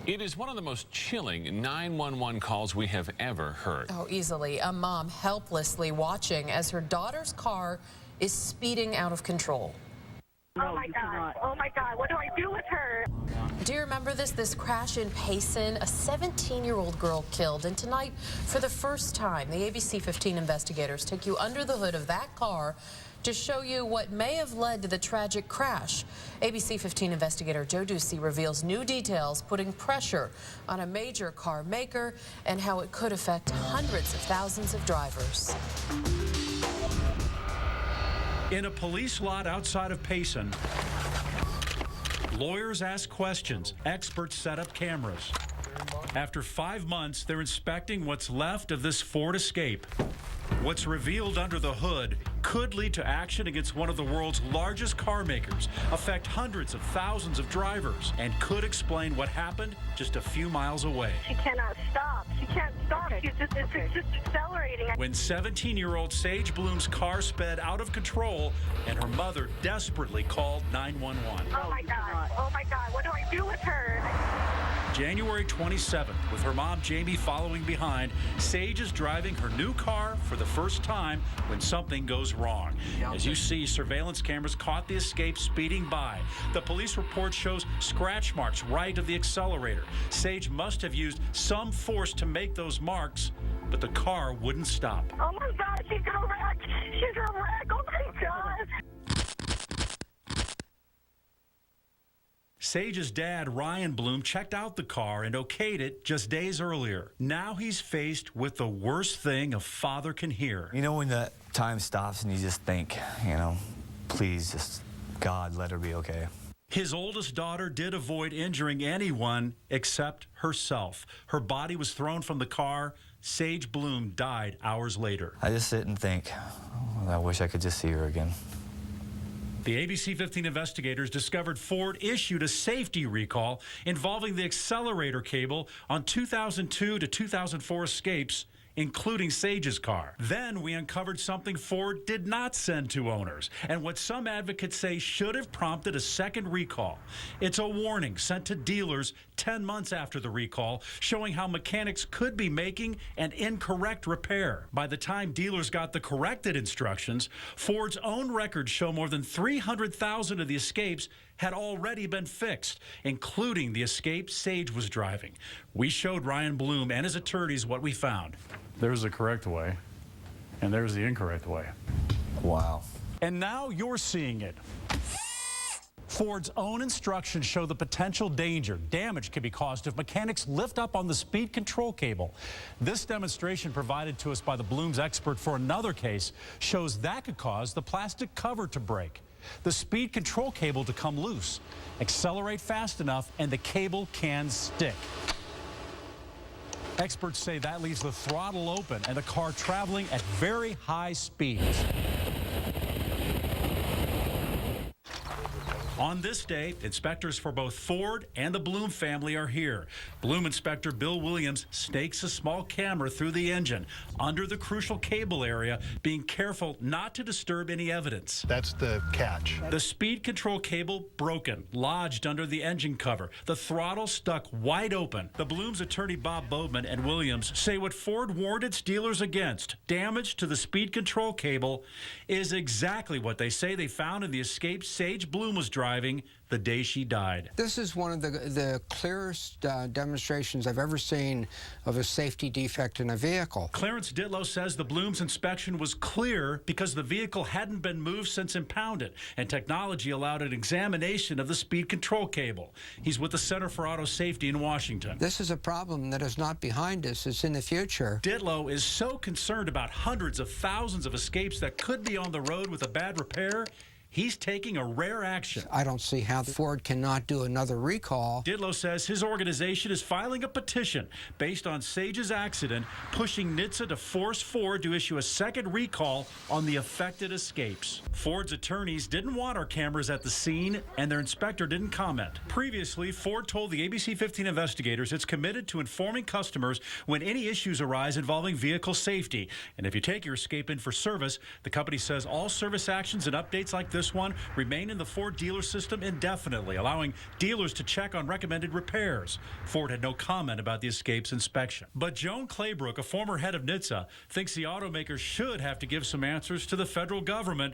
It is one of the most chilling 911 calls we have ever heard. Oh, easily. A mom helplessly watching as her daughter's car is speeding out of control. Oh my God. Oh my God. What do I do with her? Do you remember this? This crash in Payson, a 17-year-old girl killed. And tonight, for the first time, the ABC15 investigators take you under the hood of that car to show you what may have led to the tragic crash. ABC15 investigator Joe Ducey reveals new details, putting pressure on a major car maker and how it could affect hundreds of thousands of drivers. In a police lot outside of Payson, lawyers ask questions, experts set up cameras. After 5 months, they're inspecting what's left of this Ford Escape. What's revealed under the hood could lead to action against one of the world's largest car makers, affect hundreds of thousands of drivers, and could explain what happened just a few miles away. She cannot stop. She can't stop. It's just accelerating. When 17-year-old Sage Bloom's car sped out of control and her mother desperately called 911. Oh my God. Oh my God. What do I do with her? January 27th, with her mom Jamie following behind, Sage is driving her new car for the first time when something goes wrong. As you see, surveillance cameras caught the Escape speeding by. The police report shows scratch marks right of the accelerator. Sage must have used some force to make those marks, but the car wouldn't stop. Oh my God, she's gonna wreck. She's gonna wreck. Oh my God. Sage's dad, Ryan Bloom, checked out the car and okayed it just days earlier. Now he's faced with the worst thing a father can hear. You know when that time stops and you just think, please, just God, let her be okay. His oldest daughter did avoid injuring anyone except herself. Her body was thrown from the car. Sage Bloom died hours later. I just sit and think, I wish I could just see her again. The ABC15 investigators discovered Ford issued a safety recall involving the accelerator cable on 2002 to 2004 Escapes, including Sage's car. Then we uncovered something Ford did not send to owners, and what some advocates say should have prompted a second recall. It's a warning sent to dealers 10 months after the recall, showing how mechanics could be making an incorrect repair. By the time dealers got the corrected instructions, Ford's own records show more than 300,000 of the Escapes had already been fixed, including the Escape Sage was driving. We showed Ryan Bloom and his attorneys what we found. There's the correct way, and there's the incorrect way. Wow. And now you're seeing it. Ford's own instructions show the potential danger. Damage can be caused if mechanics lift up on the speed control cable. This demonstration provided to us by the Bloom's expert for another case shows that could cause the plastic cover to break, the speed control cable to come loose, accelerate fast enough, and the cable can stick. Experts say that leaves the throttle open and the car traveling at very high speeds. On this day, inspectors for both Ford and the Bloom family are here. Bloom inspector Bill Williams stakes a small camera through the engine under the crucial cable area, being careful not to disturb any evidence. That's the catch. The speed control cable broken, lodged under the engine cover. The throttle stuck wide open. The Bloom's attorney Bob Bowman and Williams say what Ford warned its dealers against, damage to the speed control cable, is exactly what they say they found in the Escape Sage Bloom was driving the day she died. This is one of the clearest demonstrations I've ever seen of a safety defect in a vehicle. Clarence Ditlow says the Bloom's inspection was clear because the vehicle hadn't been moved since impounded, and technology allowed an examination of the speed control cable. He's with the Center for Auto Safety in Washington. This is a problem that is not behind us, it's in the future. Ditlow is so concerned about hundreds of thousands of Escapes that could be on the road with a bad repair, he's taking a rare action. I don't see how Ford cannot do another recall. Ditlow says his organization is filing a petition based on Sage's accident, pushing NHTSA to force Ford to issue a second recall on the affected Escapes. Ford's attorneys didn't want our cameras at the scene, and their inspector didn't comment. Previously, Ford told the ABC15 investigators it's committed to informing customers when any issues arise involving vehicle safety. And if you take your Escape in for service, the company says all service actions and updates like this this one remain in the Ford dealer system indefinitely, allowing dealers to check on recommended repairs. Ford had no comment about the Escape's inspection. But Joan Claybrook, a former head of NHTSA, thinks the automaker should have to give some answers to the federal government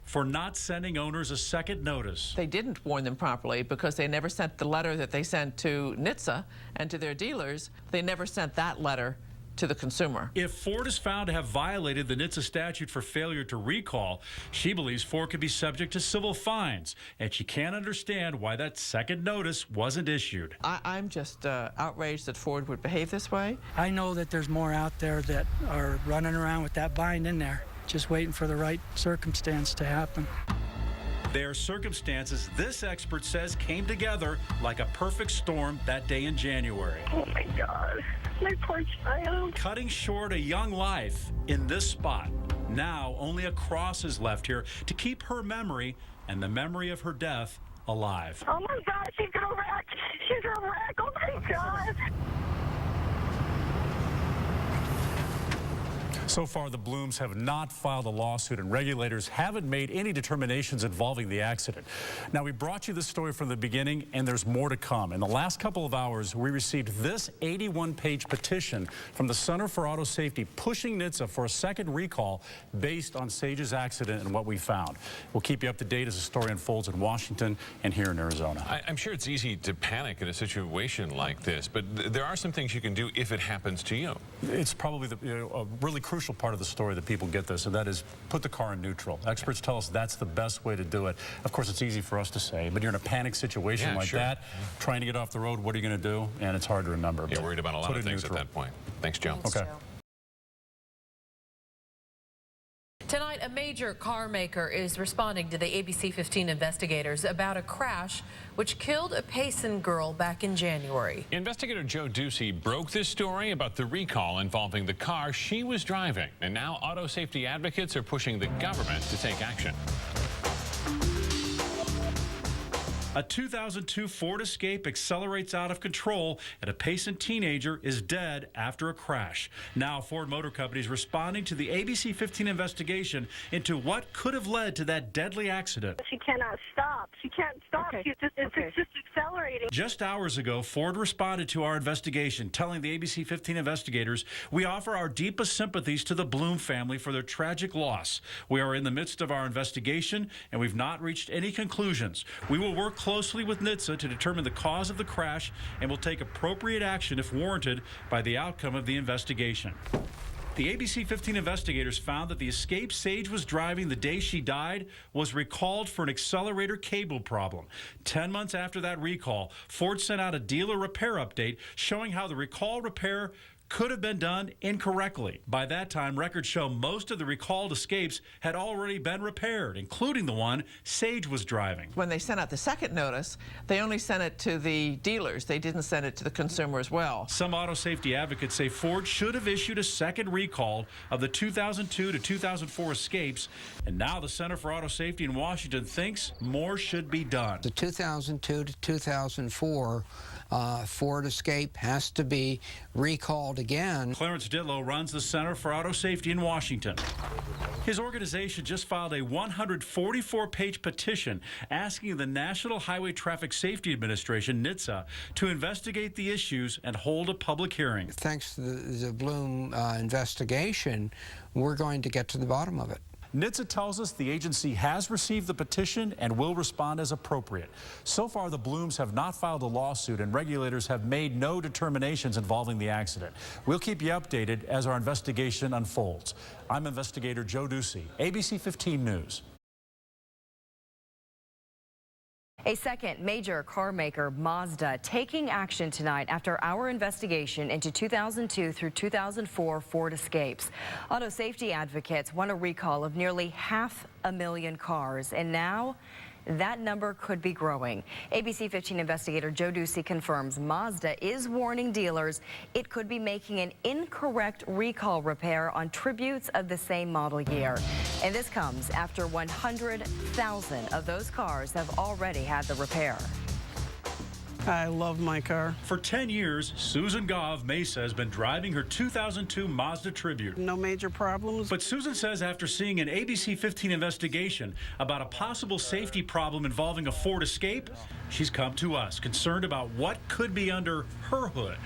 for not sending owners a second notice. They didn't warn them properly because they never sent the letter that they sent to NHTSA and to their dealers. They never sent that letter to the consumer. If Ford is found to have violated the NHTSA statute for failure to recall, she believes Ford could be subject to civil fines, and she can't understand why that second notice wasn't issued. I'm just outraged that Ford would behave this way. I know that there's more out there that are running around with that bind in there, just waiting for the right circumstance to happen. Their circumstances, this expert says, came together like a perfect storm that day in January. Oh my God, my poor child. Cutting short a young life in this spot. Now only a cross is left here to keep her memory and the memory of her death alive. Oh my God, she's a wreck. She's a wreck. Oh my God. So far, the Blooms have not filed a lawsuit, and regulators haven't made any determinations involving the accident. Now, we brought you this story from the beginning, and there's more to come. In the last couple of hours, we received this 81-page petition from the Center for Auto Safety pushing NHTSA for a second recall based on Sage's accident and what we found. We'll keep you up to date as the story unfolds in Washington and here in Arizona. I'm sure it's easy to panic in a situation like this, but there are some things you can do if it happens to you. It's probably a really crucial part of the story that people get this, and that is put the car in neutral. Experts tell us that's the best way to do it. Of course, it's easy for us to say, but you're in a panic situation like that, trying to get off the road, what are you going to do? And it's hard to remember. You're worried about a lot of things at that point. Thanks, Joe. Thanks, Okay. Joe. Tonight, a major car maker is responding to the ABC15 investigators about a crash which killed a Payson girl back in January. Investigator Joe Ducey broke this story about the recall involving the car she was driving. And now auto safety advocates are pushing the government to take action. A 2002 Ford Escape accelerates out of control, and a Payson teenager is dead after a crash. Now, Ford Motor Company is responding to the ABC15 investigation into what could have led to that deadly accident. She cannot stop. She can't stop. Okay. It's just accelerating. Just hours ago, Ford responded to our investigation, telling the ABC15 investigators, "We offer our deepest sympathies to the Bloom family for their tragic loss. We are in the midst of our investigation, and we've not reached any conclusions. We will work closely with NHTSA to determine the cause of the crash and will take appropriate action if warranted by the outcome of the investigation." The ABC15 investigators found that the Escape Sage was driving the day she died was recalled for an accelerator cable problem. 10 months after that recall, Ford sent out a dealer repair update showing how the recall repair could have been done incorrectly. By that time, records show most of the recalled Escapes had already been repaired, including the one Sage was driving. When they sent out the second notice, they only sent it to the dealers. They didn't send it to the consumer as well. Some auto safety advocates say Ford should have issued a second recall of the 2002 to 2004 Escapes, and now the Center for Auto Safety in Washington thinks more should be done. The 2002 to 2004 Ford Escape has to be recalled again. Clarence Ditlow runs the Center for Auto Safety in Washington. His organization just filed a 144-page petition asking the National Highway Traffic Safety Administration, NHTSA, to investigate the issues and hold a public hearing. Thanks to the Bloom investigation, we're going to get to the bottom of it. NHTSA tells us the agency has received the petition and will respond as appropriate. So far, the Blooms have not filed a lawsuit, and regulators have made no determinations involving the accident. We'll keep you updated as our investigation unfolds. I'm investigator Joe Ducey, ABC15 News. A second major car maker, Mazda, taking action tonight after our investigation into 2002 through 2004 Ford Escapes. Auto safety advocates want a recall of nearly 500,000 cars, and now that number could be growing. ABC15 investigator Joe Ducey confirms Mazda is warning dealers it could be making an incorrect recall repair on Tributes of the same model year. And this comes after 100,000 of those cars have already had the repair. I love my car. For 10 years, Susan Gaw of Mesa has been driving her 2002 Mazda Tribute. No major problems. But Susan says after seeing an ABC15 investigation about a possible safety problem involving a Ford Escape, she's come to us, concerned about what could be under her hood.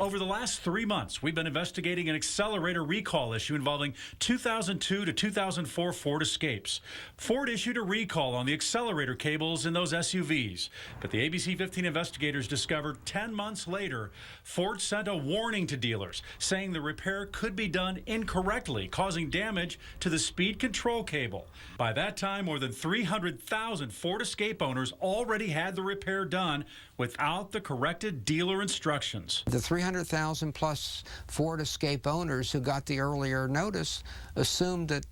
Over the last 3 months, we've been investigating an accelerator recall issue involving 2002 to 2004 Ford Escapes. Ford issued a recall on the accelerator cables in those SUVs. But the ABC15 investigators discovered 10 months later, Ford sent a warning to dealers, saying the repair could be done incorrectly, causing damage to the speed control cable. By that time, more than 300,000 Ford Escape owners already had the repair done without the corrected dealer instructions. The 300,000 plus Ford Escape owners who got the earlier notice assumed that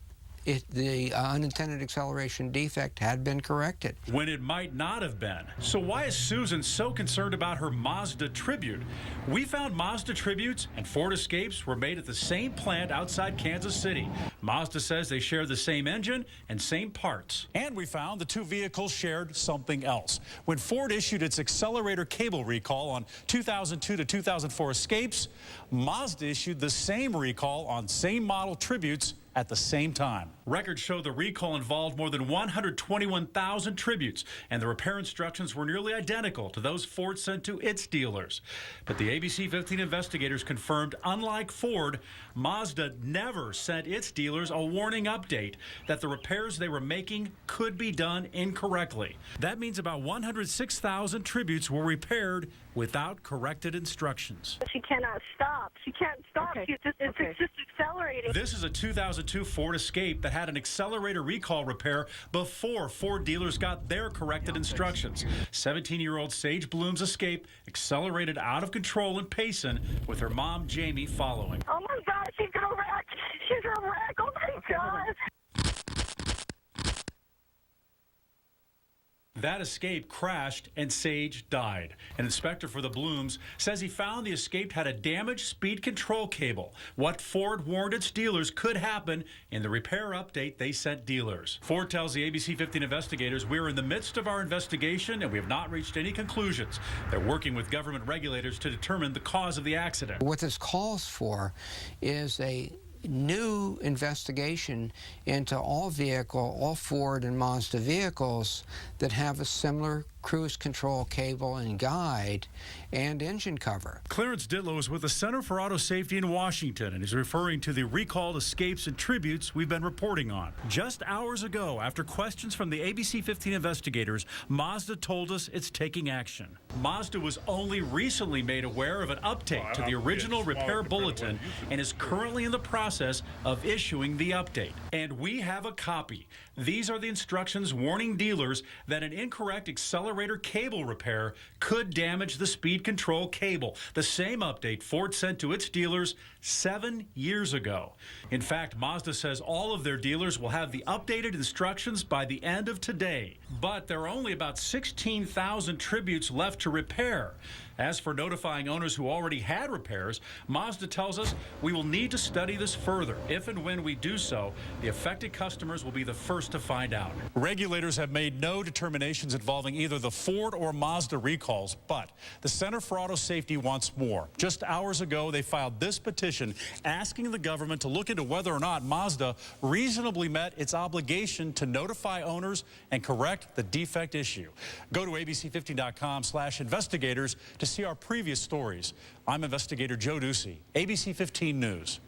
the unintended acceleration defect had been corrected, when it might not have been. So why is Susan so concerned about her Mazda Tribute? We found Mazda Tributes and Ford Escapes were made at the same plant outside Kansas City. Mazda says they share the same engine and same parts. And we found the two vehicles shared something else. When Ford issued its accelerator cable recall on 2002 to 2004 Escapes, Mazda issued the same recall on same model Tributes at the same time. Records show the recall involved more than 121,000 Tributes, and the repair instructions were nearly identical to those Ford sent to its dealers. But the ABC15 investigators confirmed, unlike Ford, Mazda never sent its dealers a warning update that the repairs they were making could be done incorrectly. That means about 106,000 Tributes were repaired without corrected instructions. She cannot stop. She can't stop. Okay. It's just accelerating. This is a 2002 Ford Escape that had an accelerator recall repair before Ford dealers got their corrected instructions. 17-year-old Sage Bloom's Escape accelerated out of control in Payson with her mom, Jamie, following. Oh my God, she's gonna wreck. She's gonna wreck. Oh my God. That Escape crashed and Sage died. An inspector for the Blooms says he found the Escape had a damaged speed control cable. What Ford warned its dealers could happen in the repair update they sent dealers. Ford tells the ABC15 investigators, we're in the midst of our investigation and we have not reached any conclusions. They're working with government regulators to determine the cause of the accident. What this calls for is a new investigation into all Ford and Mazda vehicles that have a similar cruise control cable and guide and engine cover. Clarence Ditlow is with the Center for Auto Safety in Washington and is referring to the recalled Escapes and Tributes we've been reporting on. Just hours ago, after questions from the ABC15 investigators, Mazda told us it's taking action. Mazda was only recently made aware of an update to the original repair bulletin and is currently in the process of issuing the update. And we have a copy. These are the instructions warning dealers that an incorrect accelerator cable repair could damage the speed control cable, the same update Ford sent to its dealers 7 years ago. In fact, Mazda says all of their dealers will have the updated instructions by the end of today. But there are only about 16,000 Tributes left to repair. As for notifying owners who already had repairs, Mazda tells us we will need to study this further. If and when we do so, the affected customers will be the first to find out. Regulators have made no determinations involving either the Ford or Mazda recalls, but the Center for Auto Safety wants more. Just hours ago, they filed this petition asking the government to look into whether or not Mazda reasonably met its obligation to notify owners and correct the defect issue. Go to abc15.com/investigators to see our previous stories. I'm investigator Joe Ducey, ABC 15 News.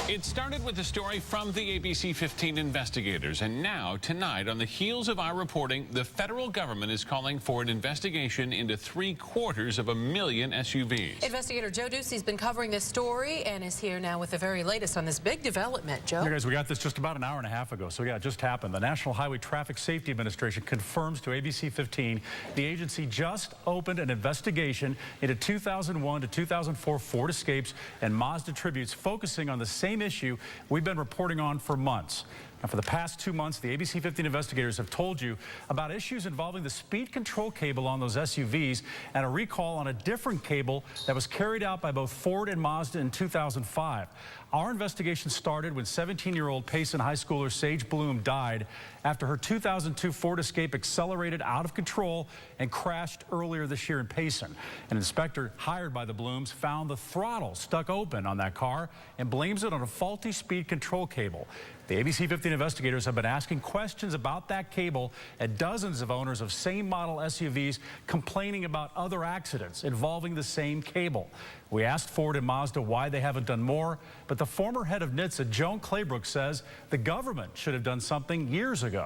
It started with a story from the ABC15 investigators, and now, tonight, on the heels of our reporting, the federal government is calling for an investigation into 750,000 SUVs. Investigator Joe Ducey's been covering this story and is here now with the very latest on this big development. Joe? Hey guys, we got this just about an hour and a half ago, so yeah, it just happened. The National Highway Traffic Safety Administration confirms to ABC 15 the agency just opened an investigation into 2001 to 2004 Ford Escapes and Mazda Tributes, focusing on the same issue we've been reporting on for months. Now, for the past 2 months, the ABC 15 investigators have told you about issues involving the speed control cable on those SUVs and a recall on a different cable that was carried out by both Ford and Mazda in 2005. Our investigation started when 17-year-old Payson high schooler Sage Bloom died after her 2002 Ford Escape accelerated out of control and crashed earlier this year in Payson. An inspector hired by the Blooms found the throttle stuck open on that car and blames it on a faulty speed control cable. The ABC 15 investigators have been asking questions about that cable at dozens of owners of same model SUVs complaining about other accidents involving the same cable. We asked Ford and Mazda why they haven't done more, but the former head of NHTSA, Joan Claybrook, says the government should have done something years ago.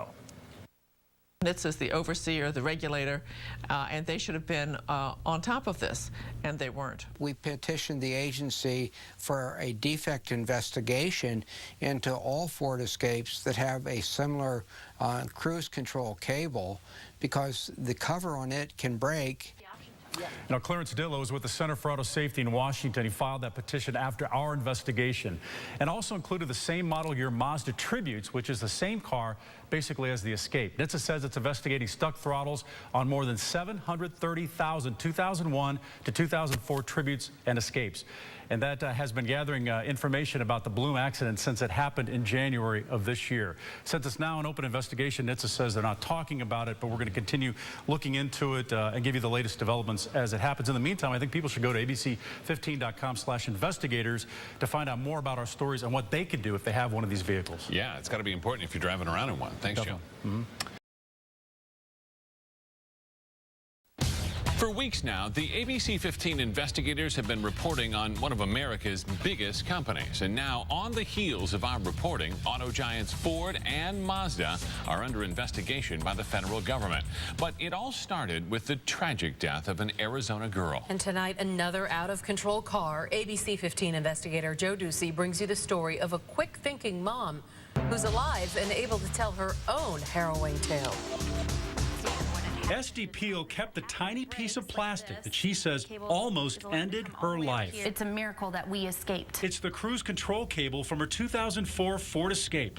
NHTSA is the overseer, the regulator, and they should have been on top of this, and they weren't. We petitioned the agency for a defect investigation into all Ford Escapes that have a similar cruise control cable, because the cover on it can break. Now, Clarence Dillow is with the Center for Auto Safety in Washington. He filed that petition after our investigation and also included the same model year Mazda Tributes, which is the same car basically as the Escape. NHTSA says it's investigating stuck throttles on more than 730,000 2001 to 2004 Tributes and Escapes. And that has been gathering information about the Bloom accident since it happened in January of this year. Since it's now an open investigation, NHTSA says they're not talking about it, but we're going to continue looking into it and give you the latest developments as it happens. In the meantime, I think people should go to abc15.com/investigators to find out more about our stories and what they could do if they have one of these vehicles. Yeah, it's got to be important if you're driving around in one. Thanks, Joe. For weeks now, the ABC 15 investigators have been reporting on one of America's biggest companies. And now, on the heels of our reporting, auto giants Ford and Mazda are under investigation by the federal government. But it all started with the tragic death of an Arizona girl. And tonight, another out-of-control car. ABC 15 investigator Joe Ducey brings you the story of a quick-thinking mom who's alive and able to tell her own harrowing tale. Esty Peel kept the tiny piece of plastic that she says almost ended her life. It's a miracle that we escaped. It's the cruise control cable from her 2004 Ford Escape.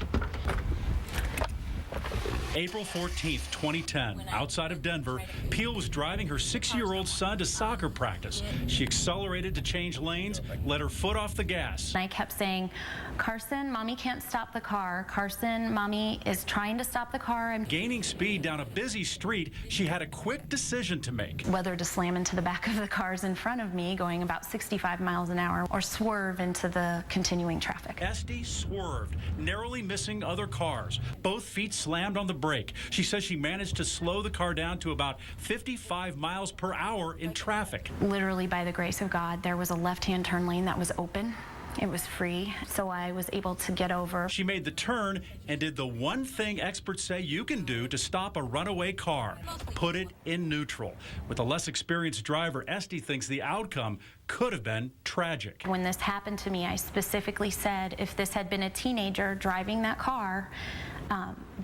April 14th, 2010, outside of Denver, Peel was driving her 6-year-old son to soccer practice. She accelerated to change lanes, let her foot off the gas. I kept saying, Carson, Mommy can't stop the car. Carson, Mommy is trying to stop the car. Gaining speed down a busy street, she had a quick decision to make. Whether to slam into the back of the cars in front of me, going about 65 miles an hour, or swerve into the continuing traffic. Esty swerved, narrowly missing other cars. Both feet slammed on the brake. She says she managed to slow the car down to about 55 miles per hour in traffic. Literally, by the grace of God, there was a left-hand turn lane that was open. It was free, so I was able to get over. She made the turn and did the one thing experts say you can do to stop a runaway car: put it in neutral. With a less experienced driver, Esty thinks the outcome could have been tragic. When this happened to me, I specifically said if this had been a teenager driving that car,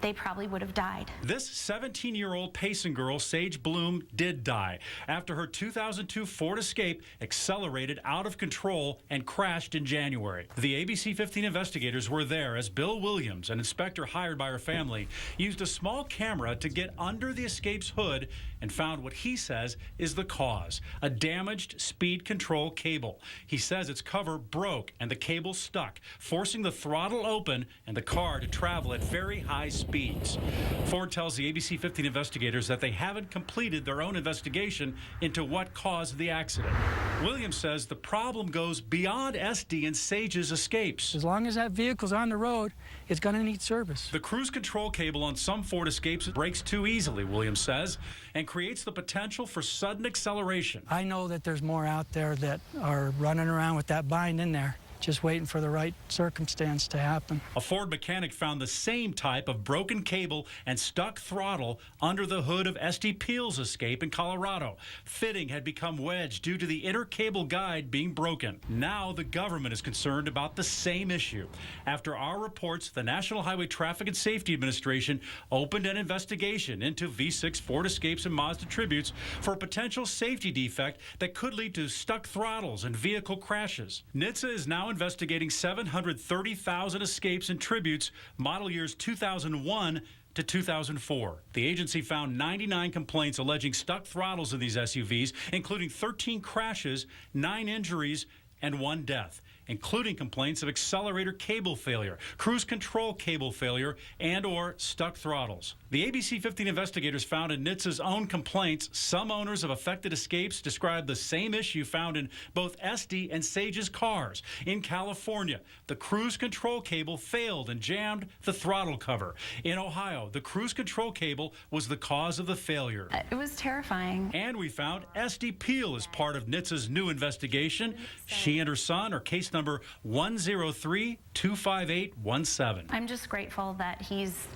they probably would have died. This 17-year-old Payson girl, Sage Bloom, did die after her 2002 Ford Escape accelerated out of control and crashed in January. The ABC 15 investigators were there as Bill Williams, an inspector hired by her family, used a small camera to get under the Escape's hood and found what he says is the cause: a damaged speed control cable. He says its cover broke and the cable stuck, forcing the throttle open and the car to travel at very high speeds. Ford tells the ABC 15 investigators that they haven't completed their own investigation into what caused the accident. Williams says the problem goes beyond Esty and Sage's escapes. As long as that vehicle's on the road, it's going to need service. The cruise control cable on some Ford Escapes breaks too easily, Williams says, and creates the potential for sudden acceleration. I know that there's more out there that are running around with that bind in there, just waiting for the right circumstance to happen. A Ford mechanic found the same type of broken cable and stuck throttle under the hood of Esty Peel's Escape in Colorado. Fitting had become wedged due to the inner cable guide being broken. Now the government is concerned about the same issue. After our reports, the National Highway Traffic and Safety Administration opened an investigation into V6 Ford Escapes and Mazda Tributes for a potential safety defect that could lead to stuck throttles and vehicle crashes. NHTSA is now investigating 730,000 Escapes and Tributes, model years 2001 to 2004. The agency found 99 complaints alleging stuck throttles in these SUVs, including 13 crashes, 9 injuries, and 1 death. including complaints of accelerator cable failure, cruise control cable failure, and/or stuck throttles. The ABC 15 investigators found in NHTSA's own complaints, some owners of affected escapes described the same issue found in both Esty and Sage's cars. In California, the cruise control cable failed and jammed the throttle cover. In Ohio, the cruise control cable was the cause of the failure. It was terrifying. And we found Esty Peel is part of NHTSA's new investigation. She and her son are case number 103-25817. I'm just grateful that he's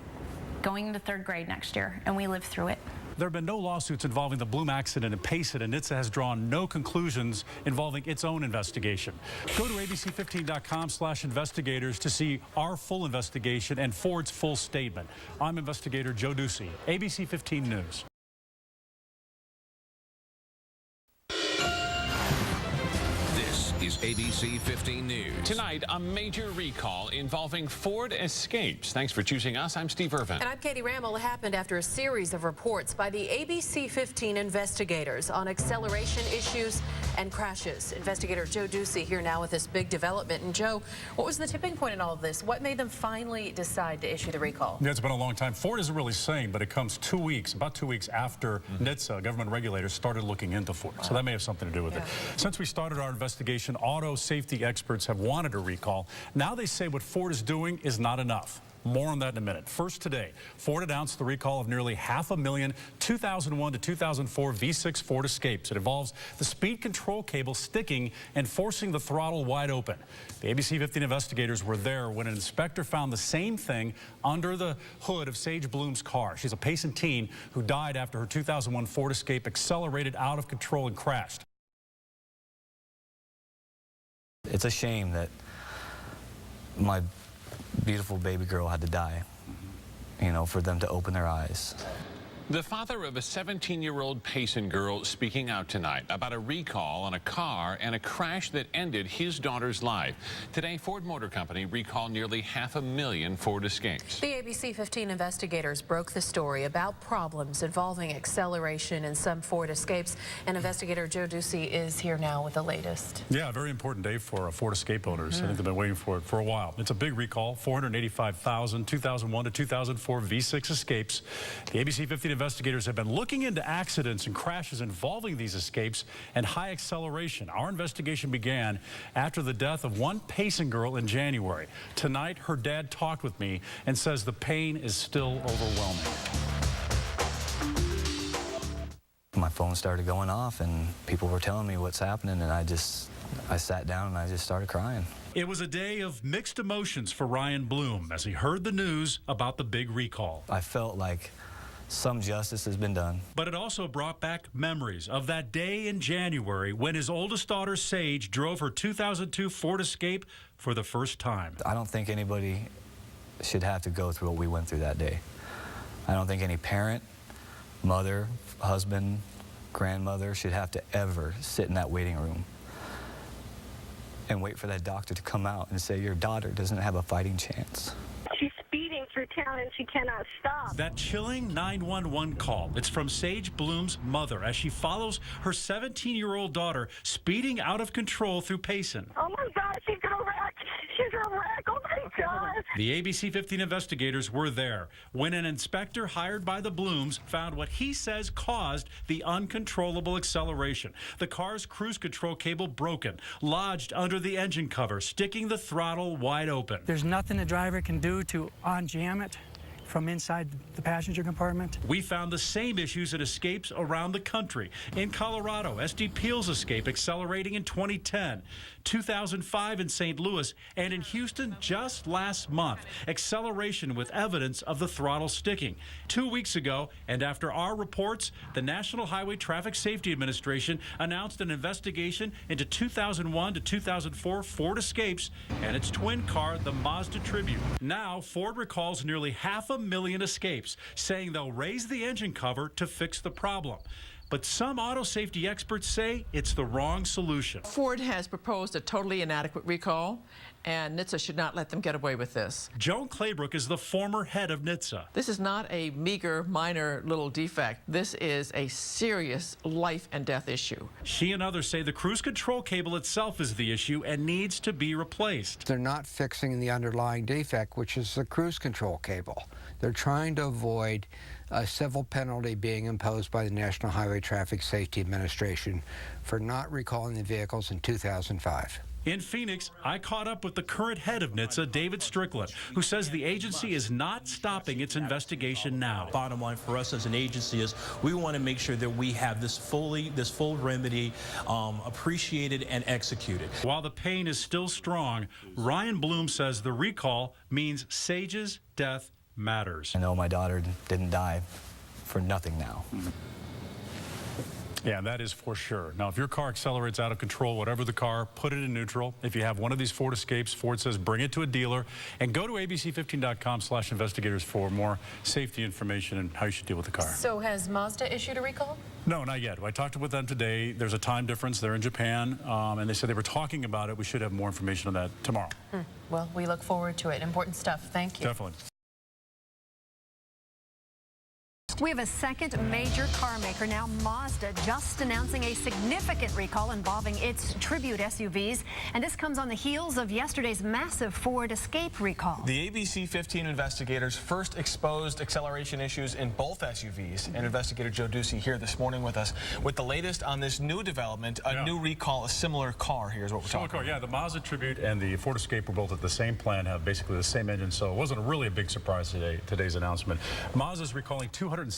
going into 3rd grade next year, and we lived through it. There have been no lawsuits involving the Bloom accident and Payson, and NHTSA has drawn no conclusions involving its own investigation. Go to abc15.com/investigators to see our full investigation and Ford's full statement. I'm investigator Joe Ducey, ABC 15 News. Is ABC 15 News. Tonight, a major recall involving Ford Escapes. Thanks for choosing us. I'm Steve Irvin. And I'm Katie Rammel. It happened after a series of reports by the ABC 15 investigators on acceleration issues and crashes. Investigator Joe Ducey here now with this big development. And Joe, what was the tipping point in all of this? What made them finally decide to issue the recall? Yeah, it's been a long time. Ford isn't really saying, but it comes about 2 weeks after NHTSA, government regulators, started looking into Ford. Wow. So that may have something to do with it. Since we started our investigation, auto safety experts have wanted a recall. Now they say what Ford is doing is not enough. More on that in a minute. First today, Ford announced the recall of nearly 500,000 2001 to 2004 V6 Ford Escapes. It involves the speed control cable sticking and forcing the throttle wide open. The ABC 15 investigators were there when an inspector found the same thing under the hood of Sage Bloom's car. She's a Payson teen who died after her 2001 Ford Escape accelerated out of control and crashed. It's a shame that my beautiful baby girl had to die, you know, for them to open their eyes. The father of a 17-year-old Payson girl speaking out tonight about a recall on a car and a crash that ended his daughter's life. Today, Ford Motor Company recalled nearly 500,000 Ford Escapes. The ABC 15 investigators broke the story about problems involving acceleration in some Ford Escapes, and investigator Joe Ducey is here now with the latest. Yeah, a very important day for Ford Escape owners. I think they've been waiting for it for a while. It's a big recall, 485,000 2001 to 2004 V6 Escapes. The ABC 15 investigators have been looking into accidents and crashes involving these escapes and high acceleration. Our investigation began after the death of one Payson girl in January. Tonight, her dad talked with me and says the pain is still overwhelming. My phone started going off and people were telling me what's happening, and I sat down and I just started crying. It was a day of mixed emotions for Ryan Bloom as he heard the news about the big recall. I felt like some justice has been done. But it also brought back memories of that day in January when his oldest daughter, Sage, drove her 2002 Ford Escape for the first time. I don't think anybody should have to go through what we went through that day. I don't think any parent, mother, husband, grandmother should have to ever sit in that waiting room and wait for that doctor to come out and say your daughter doesn't have a fighting chance. She's speeding through town and she cannot stop. That chilling 911 call, it's from Sage Bloom's mother as she follows her 17-year-old daughter speeding out of control through Payson. Oh my God, she's gonna wreck. She's gonna wreck. Oh my God. The ABC 15 investigators were there when an inspector hired by the Blooms found what he says caused the uncontrollable acceleration. The car's cruise control cable broken, lodged under the engine cover, sticking the throttle wide open. There's nothing the driver can do to unjam it from inside the passenger compartment. We found the same issues at escapes around the country. In Colorado, Esty Peel's escape accelerating in 2010, 2005 in St. Louis, and in Houston just last month, acceleration with evidence of the throttle sticking. 2 weeks ago, and after our reports, the National Highway Traffic Safety Administration announced an investigation into 2001 to 2004 Ford Escapes and its twin car, the Mazda Tribute. Now, Ford recalls nearly 500,000 escapes, saying they'll raise the engine cover to fix the problem. but some auto safety experts say it's the wrong solution. Ford has proposed a totally inadequate recall, and NHTSA should not let them get away with this. Joan Claybrook is the former head of NHTSA. This is not a meager, minor little defect. This is a serious life and death issue. She and others say the cruise control cable itself is the issue and needs to be replaced. They're not fixing the underlying defect, which is the cruise control cable. They're trying to avoid a civil penalty being imposed by the National Highway Traffic Safety Administration for not recalling the vehicles in 2005. In Phoenix, I caught up with the current head of NHTSA, David Strickland, who says the agency is not stopping its investigation now. Bottom line for us as an agency is we want to make sure that we have this full remedy appreciated and executed. While the pain is still strong, Ryan Bloom says the recall means Sage's death matters. I know my daughter didn't die for nothing now. Yeah, that is for sure. Now, if your car accelerates out of control, whatever the car, put it in neutral. If you have one of these Ford Escapes, Ford says bring it to a dealer. And go to abc15.com/investigators for more safety information and how you should deal with the car. So has Mazda issued a recall? No, not yet. I talked with them today. There's a time difference. They're in Japan, and they said they were talking about it. We should have more information on that tomorrow. Well, we look forward to it. Important stuff. Thank you. Definitely. We have a second major car maker now, Mazda, just announcing a significant recall involving its Tribute SUVs. And this comes on the heels of yesterday's massive Ford Escape recall. The ABC15 investigators first exposed acceleration issues in both SUVs. And investigator Joe Ducey here this morning with us with the latest on this new development, a new recall, a similar car. Here's what we're talking about. Yeah, the Mazda Tribute and the Ford Escape were both at the same plant, have basically the same engine, so it wasn't really a big surprise today's announcement. Mazda's recalling 217,000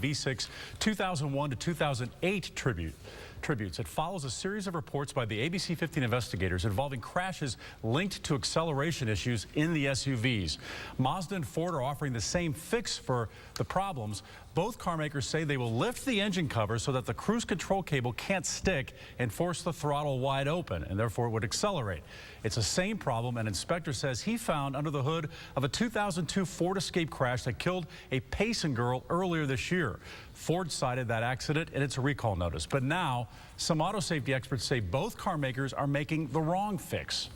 V6 2001 to 2008 tributes. It follows a series of reports by the ABC15 investigators involving crashes linked to acceleration issues in the SUVs. Mazda and Ford are offering the same fix for the problems. Both car makers say they will lift the engine cover so that the cruise control cable can't stick and force the throttle wide open, and therefore it would accelerate. It's the same problem an inspector says he found under the hood of a 2002 Ford Escape crash that killed a Payson girl earlier this year. Ford cited that accident in its recall notice. But now, some auto safety experts say both car makers are making the wrong fix.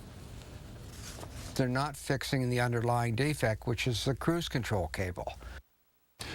They're not fixing the underlying defect, which is the cruise control cable.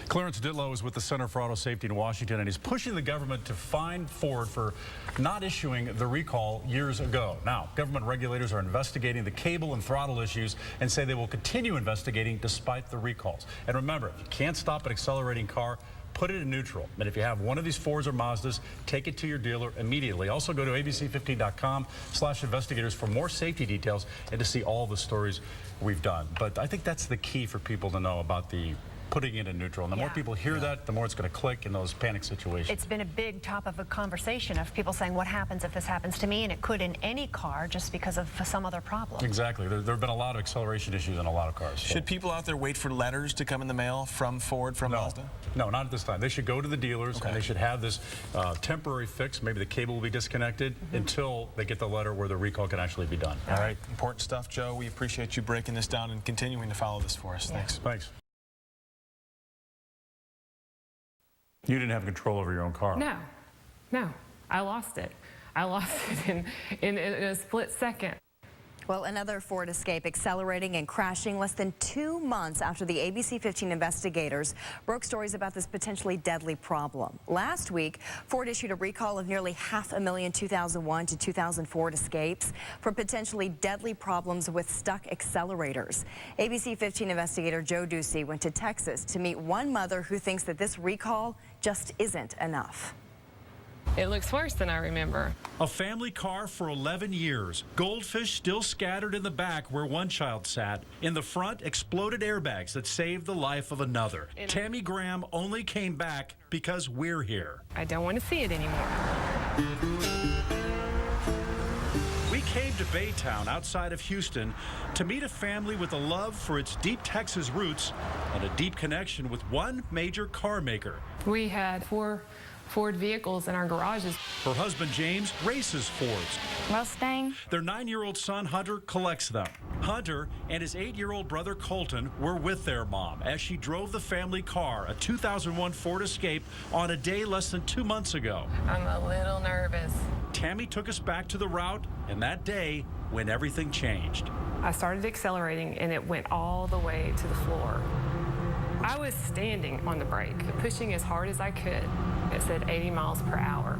Clarence Ditlow is with the Center for Auto Safety in Washington, and he's pushing the government to fine Ford for not issuing the recall years ago. Now, government regulators are investigating the cable and throttle issues and say they will continue investigating despite the recalls. And remember, if you can't stop an accelerating car, put it in neutral. And if you have one of these Fords or Mazdas, take it to your dealer immediately. Also go to abc15.com/investigators for more safety details and to see all the stories we've done. But I think that's the key for people to know about the putting it in neutral. And the more people hear that, the more it's going to click in those panic situations. It's been a big top of a conversation of people saying, what happens if this happens to me? And it could in any car just because of some other problem. Exactly. There have been a lot of acceleration issues in a lot of cars. So. Should people out there wait for letters to come in the mail from Ford, from Mazda? No, not at this time. They should go to the dealers and they should have this temporary fix. Maybe the cable will be disconnected until they get the letter where the recall can actually be done. All right. Important stuff, Joe. We appreciate you breaking this down and continuing to follow this for us. Thanks. Thanks. You didn't have control over your own car. No, I lost it. I lost it in a split second. Well, another Ford Escape accelerating and crashing less than 2 months after the ABC15 investigators broke stories about this potentially deadly problem. Last week, Ford issued a recall of nearly 500,000 2001 to 2004 Escapes for potentially deadly problems with stuck accelerators. ABC15 investigator Joe Ducey went to Texas to meet one mother who thinks that this recall just isn't enough. It looks worse than I remember. A family car for 11 years. Goldfish still scattered in the back where one child sat. In the front, exploded airbags that saved the life of another. Tammy Graham only came back because we're here. I don't want to see it anymore. We came to Baytown outside of Houston to meet a family with a love for its deep Texas roots and a deep connection with one major car maker. We had 4 Ford vehicles in our garages. Her husband, James, races Fords. Mustang. Their 9-year-old son, Hunter, collects them. Hunter and his 8-year-old brother, Colton, were with their mom as she drove the family car, a 2001 Ford Escape, on a day less than 2 months ago. I'm a little nervous. Tammy took us back to the route, and that day, when everything changed. I started accelerating, and it went all the way to the floor. I was standing on the brake, pushing as hard as I could. It said 80 miles per hour.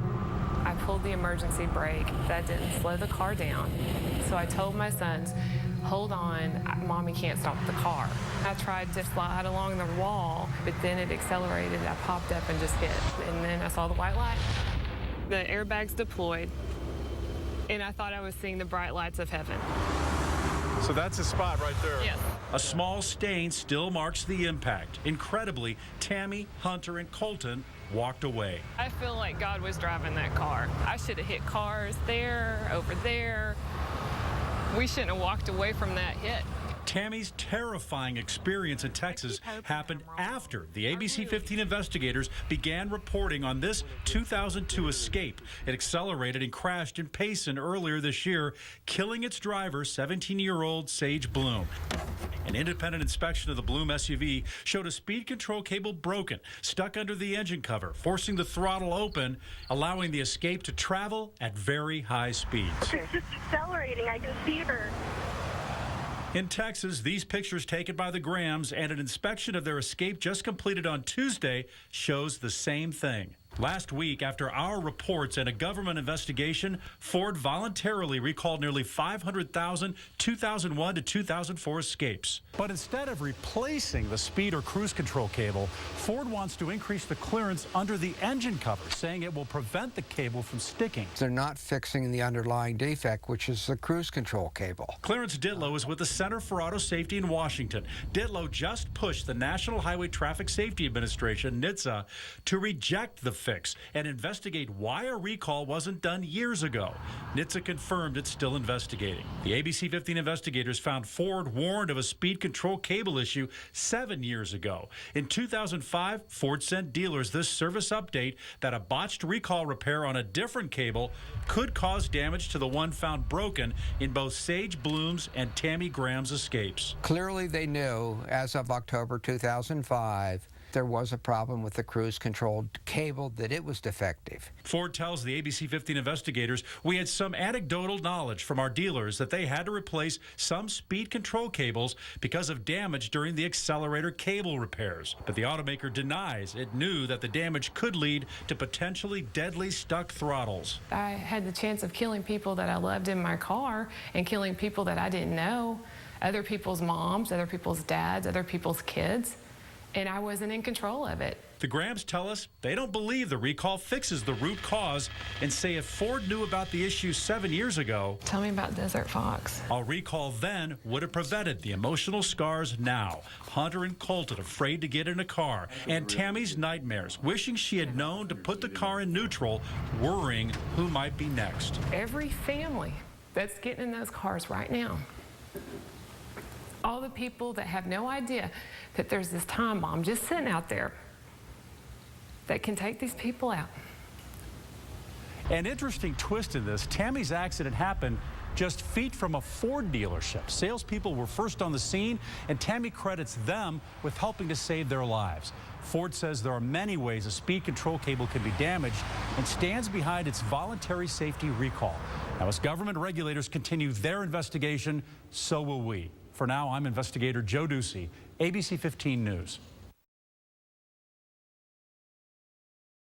I pulled the emergency brake. That didn't slow the car down. So I told my sons, hold on, Mommy can't stop the car. I tried to slide along the wall, but then it accelerated. I popped up and just hit. And then I saw the white light. The airbags deployed, and I thought I was seeing the bright lights of heaven. So that's the spot right there. Yes. A small stain still marks the impact. Incredibly, Tammy, Hunter, and Colton walked away. I feel like God was driving that car. I should have hit cars there, over there. We shouldn't have walked away from that hit. Tammy's terrifying experience in Texas happened after the ABC15 investigators began reporting on this 2002 Escape. It accelerated and crashed in Payson earlier this year, killing its driver, 17-year-old Sage Bloom. An independent inspection of the Bloom SUV showed a speed control cable broken, stuck under the engine cover, forcing the throttle open, allowing the Escape to travel at very high speeds. She's just accelerating. I can see her. In Texas, these pictures taken by the Grahams and an inspection of their Escape just completed on Tuesday shows the same thing. Last week, after our reports and a government investigation, Ford voluntarily recalled nearly 500,000 2001 to 2004 Escapes. But instead of replacing the speed or cruise control cable, Ford wants to increase the clearance under the engine cover, saying it will prevent the cable from sticking. They're not fixing the underlying defect, which is the cruise control cable. Clarence Ditlow is with the Center for Auto Safety in Washington. Ditlow just pushed the National Highway Traffic Safety Administration, NHTSA, to reject the fix and investigate why a recall wasn't done years ago. NHTSA confirmed it's still investigating. The ABC15 investigators found Ford warned of a speed control cable issue 7 years ago. In 2005, Ford sent dealers this service update that a botched recall repair on a different cable could cause damage to the one found broken in both Sage Bloom's and Tammy Graham's Escapes. Clearly they knew as of October 2005 there was a problem with the cruise control cable, that it was defective. Ford tells the ABC15 investigators, we had some anecdotal knowledge from our dealers that they had to replace some speed control cables because of damage during the accelerator cable repairs. But the automaker denies it knew that the damage could lead to potentially deadly stuck throttles. I had the chance of killing people that I loved in my car and killing people that I didn't know, other people's moms, other people's dads, other people's kids. And I wasn't in control of it. The Grahams tell us they don't believe the recall fixes the root cause and say if Ford knew about the issue 7 years ago, tell me about Desert Fox. A recall then would have prevented the emotional scars now. Hunter and Colton afraid to get in a car, and Tammy's nightmares, wishing she had known to put the car in neutral, worrying who might be next. Every family that's getting in those cars right now, all the people that have no idea that there's this time bomb just sitting out there that can take these people out. An interesting twist in this, Tammy's accident happened just feet from a Ford dealership. Salespeople were first on the scene, and Tammy credits them with helping to save their lives. Ford says there are many ways a speed control cable can be damaged and stands behind its voluntary safety recall. Now, as government regulators continue their investigation, so will we. For now, I'm investigator Joe Ducey, ABC 15 News.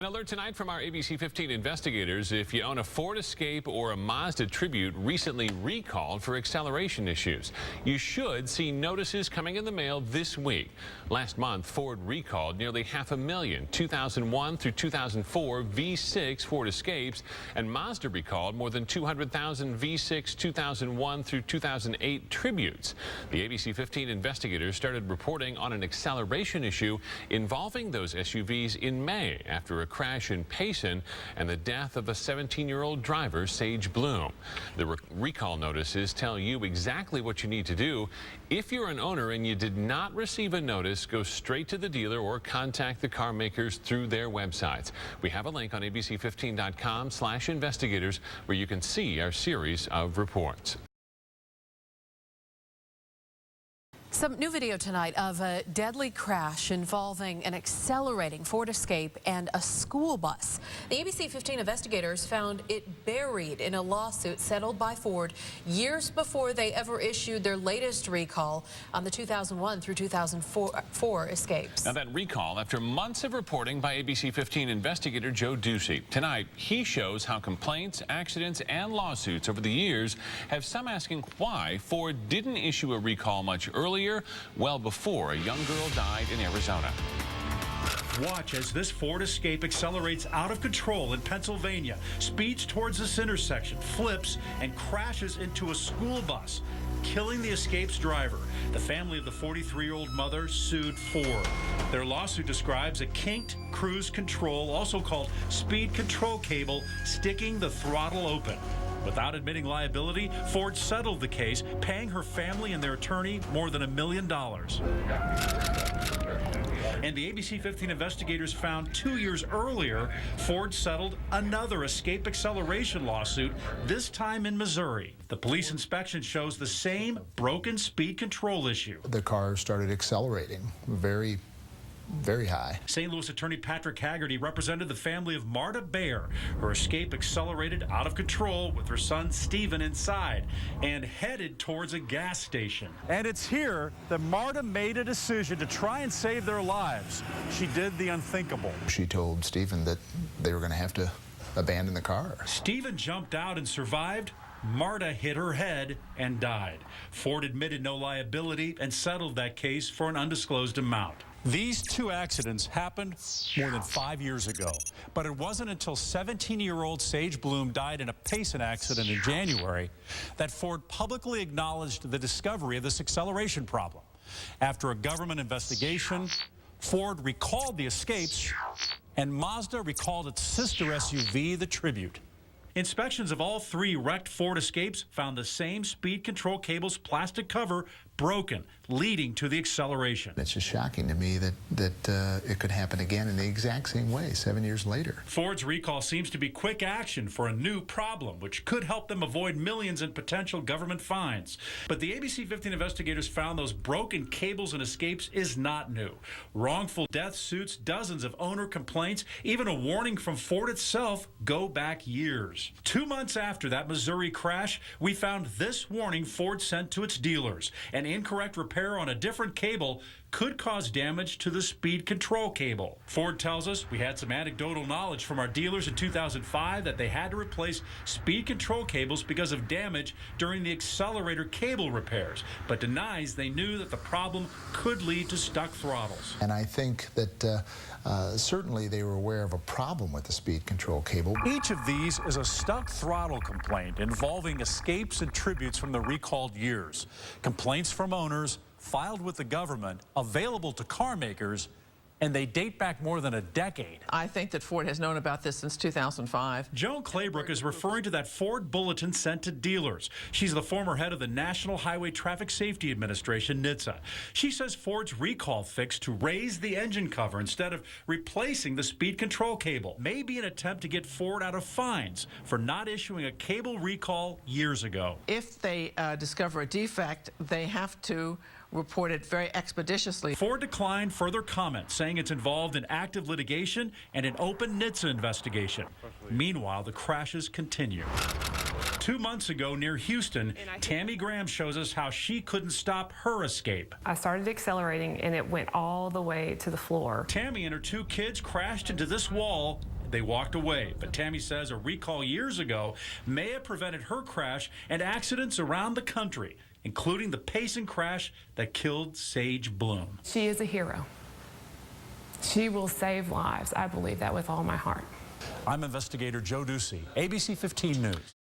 An alert tonight from our ABC15 investigators. If you own a Ford Escape or a Mazda Tribute recently recalled for acceleration issues, you should see notices coming in the mail this week. Last month, Ford recalled nearly 500,000 2001 through 2004 V6 Ford Escapes, and Mazda recalled more than 200,000 V6 2001 through 2008 Tributes. The ABC15 investigators started reporting on an acceleration issue involving those SUVs in May after a crash in Payson and the death of a 17-year-old driver, Sage Bloom. The recall notices tell you exactly what you need to do. If you're an owner and you did not receive a notice, go straight to the dealer or contact the car makers through their websites. We have a link on abc15.com/investigators where you can see our series of reports. Some new video tonight of a deadly crash involving an accelerating Ford Escape and a school bus. The ABC15 investigators found it buried in a lawsuit settled by Ford years before they ever issued their latest recall on the 2001 through 2004 Escapes. Now that recall after months of reporting by ABC15 investigator Joe Ducey. Tonight, he shows how complaints, accidents, and lawsuits over the years have some asking why Ford didn't issue a recall much earlier, well before a young girl died in Arizona. Watch as this Ford Escape accelerates out of control in Pennsylvania, speeds towards this intersection, flips, and crashes into a school bus, killing the Escape's driver. The family of the 43-year-old mother sued Ford. Their lawsuit describes a kinked cruise control, also called speed control cable, sticking the throttle open. Without admitting liability, Ford settled the case, paying her family and their attorney more than $1 million. And the ABC15 investigators found 2 years earlier, Ford settled another Escape acceleration lawsuit, this time in Missouri. The police inspection shows the same broken speed control issue. The car started accelerating very high. St. Louis attorney Patrick Haggerty represented the family of Marta Baer. Her Escape accelerated out of control with her son Stephen inside and headed towards a gas station. And it's here that Marta made a decision to try and save their lives. She did the unthinkable. She told Stephen that they were going to have to abandon the car. Stephen jumped out and survived. Marta hit her head and died. Ford admitted no liability and settled that case for an undisclosed amount. These two accidents happened more than 5 years ago, but it wasn't until 17-year-old Sage Bloom died in a Payson accident in January that Ford publicly acknowledged the discovery of this acceleration problem. After a government investigation, Ford recalled the Escapes, and Mazda recalled its sister SUV, the Tribute. Inspections of all three wrecked Ford Escapes found the same speed control cable's plastic cover broken, leading to the acceleration. It's just shocking to me that it could happen again in the exact same way 7 years later. Ford's recall seems to be quick action for a new problem, which could help them avoid millions in potential government fines. But the ABC15 investigators found those broken cables and Escapes is not new. Wrongful death suits, dozens of owner complaints, even a warning from Ford itself go back years. 2 months after that Missouri crash, we found this warning Ford sent to its dealers. An incorrect repair on a different cable could cause damage to the speed control cable. Ford tells us we had some anecdotal knowledge from our dealers in 2005 that they had to replace speed control cables because of damage during the accelerator cable repairs, but denies they knew that the problem could lead to stuck throttles. And I think that certainly they were aware of a problem with the speed control cable. Each of these is a stuck throttle complaint involving Escapes and Tributes from the recalled years. Complaints from owners filed with the government, available to car makers, and they date back more than a decade. I think that Ford has known about this since 2005. Joan Claybrook is referring to that Ford bulletin sent to dealers. She's the former head of the National Highway Traffic Safety Administration, NHTSA. She says Ford's recall fix to raise the engine cover instead of replacing the speed control cable may be an attempt to get Ford out of fines for not issuing a cable recall years ago. If they discover a defect, they have to report it very expeditiously. Ford declined further comment, saying it's involved in active litigation and an open NHTSA investigation. Meanwhile, the crashes continue. 2 months ago near Houston, Tammy Graham shows us how she couldn't stop her Escape. I started accelerating and it went all the way to the floor. Tammy and her 2 kids crashed into this wall. They walked away, but Tammy says a recall years ago may have prevented her crash and accidents around the country, including the Payson crash that killed Sage Bloom. She is a hero. She will save lives. I believe that with all my heart. I'm investigator Joe Ducey, ABC 15 News.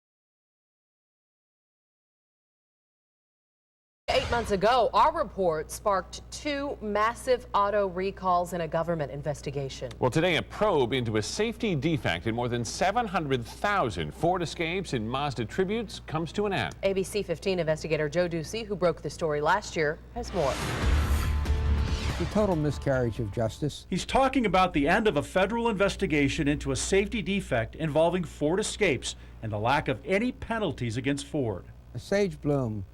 8 months ago, our report sparked 2 massive auto recalls in a government investigation. Well, today, a probe into a safety defect in more than 700,000 Ford Escapes and Mazda Tributes comes to an end. ABC 15 investigator Joe Ducey, who broke the story last year, has more. The total miscarriage of justice. He's talking about the end of a federal investigation into a safety defect involving Ford Escapes and the lack of any penalties against Ford. Sage Bloom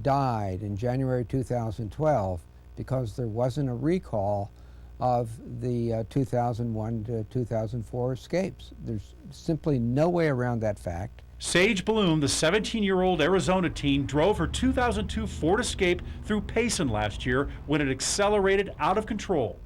died in January 2012 because there wasn't a recall of the 2001 to 2004 Escapes. There's simply no way around that fact. Sage Bloom, the 17-year-old Arizona teen, drove her 2002 Ford Escape through Payson last year when it accelerated out of control.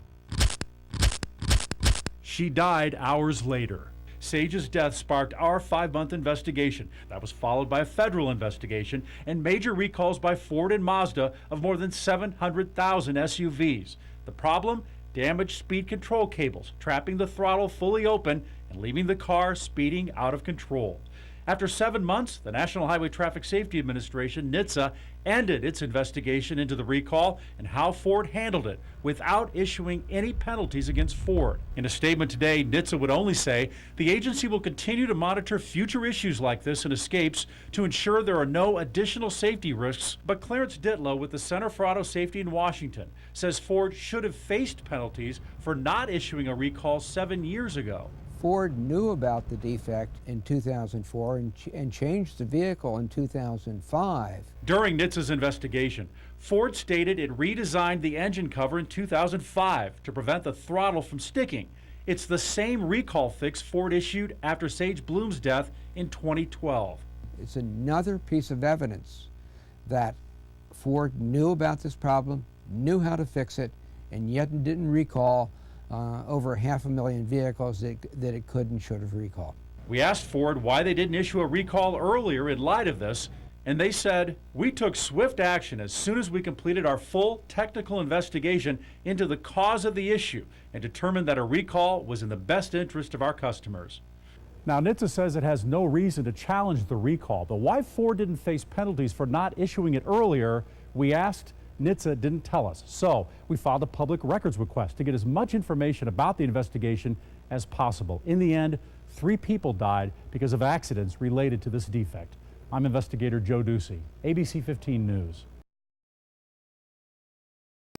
She died hours later. Sage's death sparked our 5-month investigation. That was followed by a federal investigation and major recalls by Ford and Mazda of more than 700,000 SUVs. The problem? Damaged speed control cables, trapping the throttle fully open and leaving the car speeding out of control. After 7 months, the National Highway Traffic Safety Administration, NHTSA, ended its investigation into the recall and how Ford handled it without issuing any penalties against Ford. In a statement today, NHTSA would only say the agency will continue to monitor future issues like this in Escapes to ensure there are no additional safety risks. But Clarence Ditlow with the Center for Auto Safety in Washington says Ford should have faced penalties for not issuing a recall 7 years ago. Ford knew about the defect in 2004 and changed the vehicle in 2005. During NHTSA's investigation, Ford stated it redesigned the engine cover in 2005 to prevent the throttle from sticking. It's the same recall fix Ford issued after Sage Bloom's death in 2012. It's another piece of evidence that Ford knew about this problem, knew how to fix it, and yet didn't recall over 500,000 vehicles that it could and should have recalled. We asked Ford why they didn't issue a recall earlier in light of this, and they said, "We took swift action as soon as we completed our full technical investigation into the cause of the issue and determined that a recall was in the best interest of our customers." Now, NHTSA says it has no reason to challenge the recall, but why Ford didn't face penalties for not issuing it earlier, we asked. NHTSA didn't tell us. So we filed a public records request to get as much information about the investigation as possible. In the end, 3 people died because of accidents related to this defect. I'm investigator Joe Ducey, ABC 15 News.